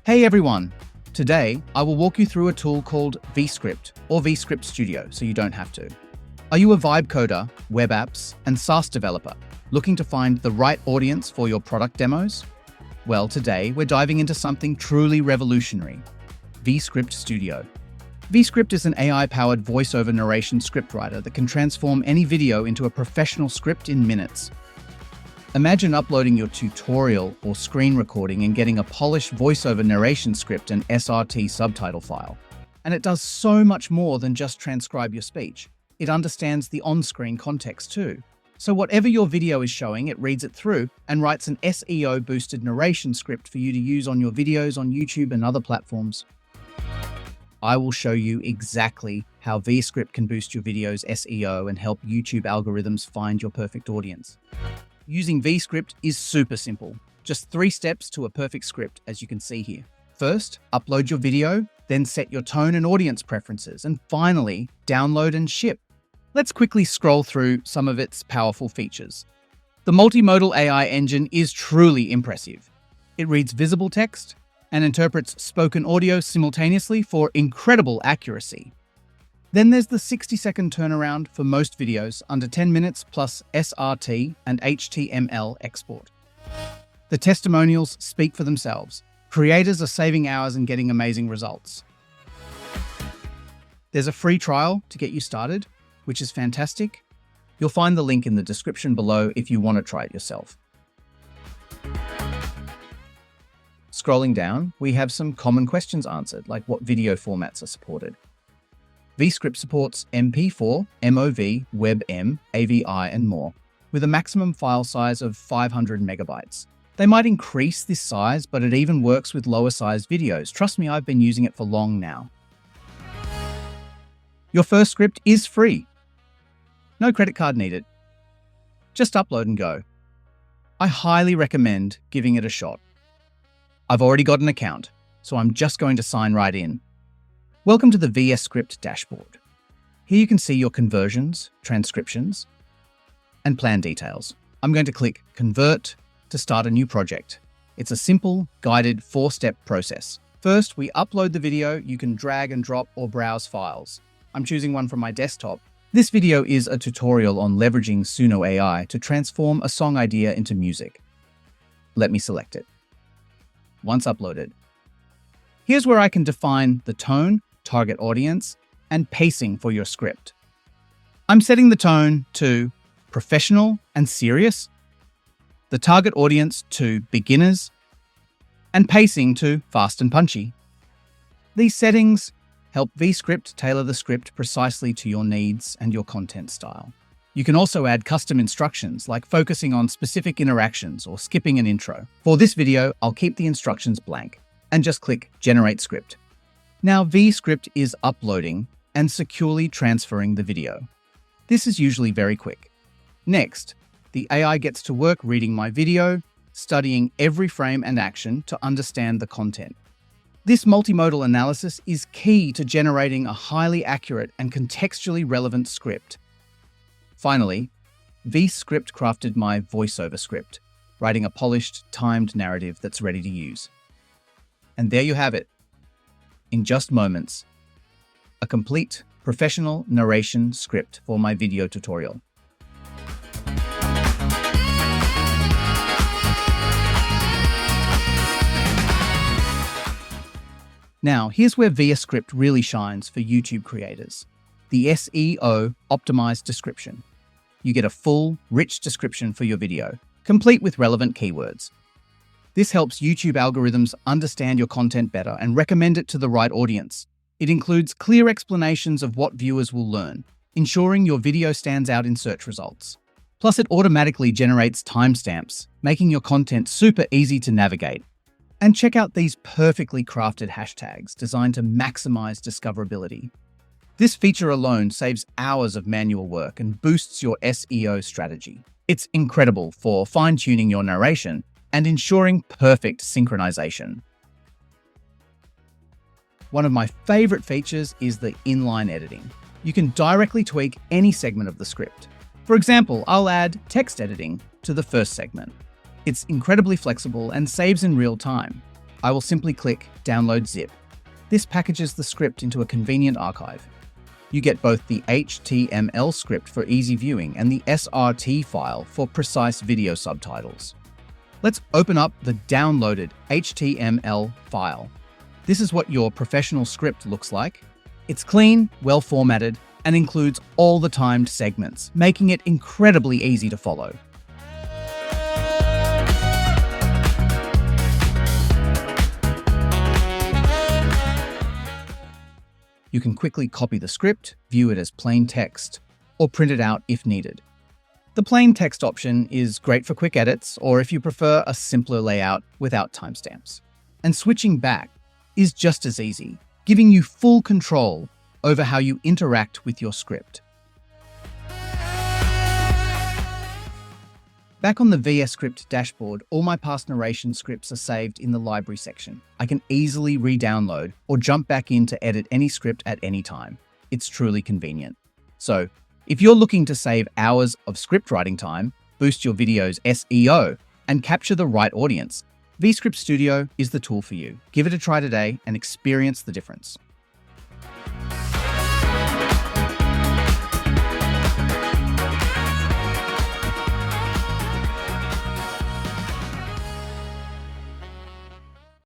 Hey everyone! Today, I will walk you through a tool called Vscript or Vscript Studio so you don't have to. Are you a VibeCoder, web apps, and Saas developer looking to find the right audience for your product demos? Well, today we're diving into something truly revolutionary, Vscript Studio. Vscript is an AI-powered voiceover narration scriptwriter that can transform any video into a professional script in minutes. Imagine uploading your tutorial or screen recording and getting a polished voiceover narration script and SRT subtitle file. And it does so much more than just transcribe your speech. It understands the on-screen context too. So whatever your video is showing, it reads it through and writes an SEO-boosted narration script for you to use on your videos on YouTube and other platforms. I will show you exactly how Vscript can boost your video's SEO and help YouTube algorithms find your perfect audience. Using Vscript is super simple. Just 3 steps to a perfect script, as you can see here. First, upload your video, then set your tone and audience preferences, and finally, download and ship. Let's quickly scroll through some of its powerful features. The Multimodal AI engine is truly impressive. It reads visible text and interprets spoken audio simultaneously for incredible accuracy. Then there's the 60-second turnaround for most videos, under 10 minutes plus SRT and HTML export. The testimonials speak for themselves. Creators are saving hours and getting amazing results. There's a free trial to get you started, which is fantastic. You'll find the link in the description below if you want to try it yourself. Scrolling down, we have some common questions answered, like what video formats are supported. Vscript supports MP4, MOV, WebM, AVI, and more, with a maximum file size of 500 megabytes. They might increase this size, but it even works with lower-sized videos. Trust me, I've been using it for long now. Your first script is free. No credit card needed. Just upload and go. I highly recommend giving it a shot. I've already got an account, so I'm just going to sign right in. Welcome to the Vscript dashboard. Here you can see your conversions, transcriptions, and plan details. I'm going to click Convert to start a new project. It's a simple, guided 4-step process. First, we upload the video. You can drag and drop or browse files. I'm choosing one from my desktop. This video is a tutorial on leveraging Suno AI to transform a song idea into music. Let me select it. Once uploaded, here's where I can define the tone, target audience, and pacing for your script. I'm setting the tone to professional and serious, the target audience to beginners, and pacing to fast and punchy. These settings help Vscript tailor the script precisely to your needs and your content style. You can also add custom instructions like focusing on specific interactions or skipping an intro. For this video, I'll keep the instructions blank and just click Generate Script. Now Vscript is uploading and securely transferring the video. This is usually very quick. Next, the AI gets to work reading my video, studying every frame and action to understand the content. This multimodal analysis is key to generating a highly accurate and contextually relevant script. Finally, Vscript crafted my voiceover script, writing a polished, timed narrative that's ready to use. And there you have it. In just moments, a complete professional narration script for my video tutorial. Now, here's where Vscript really shines for YouTube creators. The SEO optimized description. You get a full, rich description for your video, complete with relevant keywords. This helps YouTube algorithms understand your content better and recommend it to the right audience. It includes clear explanations of what viewers will learn, ensuring your video stands out in search results. Plus, it automatically generates timestamps, making your content super easy to navigate. And check out these perfectly crafted hashtags designed to maximize discoverability. This feature alone saves hours of manual work and boosts your SEO strategy. It's incredible for fine-tuning your narration and ensuring perfect synchronization. One of my favorite features is the inline editing. You can directly tweak any segment of the script. For example, I'll add text editing to the first segment. It's incredibly flexible and saves in real time. I will simply click Download Zip. This packages the script into a convenient archive. You get both the HTML script for easy viewing and the SRT file for precise video subtitles. Let's open up the downloaded HTML file. This is what your professional script looks like. It's clean, well formatted, and includes all the timed segments, making it incredibly easy to follow. You can quickly copy the script, view it as plain text, or print it out if needed. The plain text option is great for quick edits, or if you prefer a simpler layout without timestamps. And switching back is just as easy, giving you full control over how you interact with your script. Back on the Vscript dashboard, all my past narration scripts are saved in the library section. I can easily re-download or jump back in to edit any script at any time. It's truly convenient. So, if you're looking to save hours of script writing time, boost your video's SEO, and capture the right audience, Vscript Studio is the tool for you. Give it a try today and experience the difference.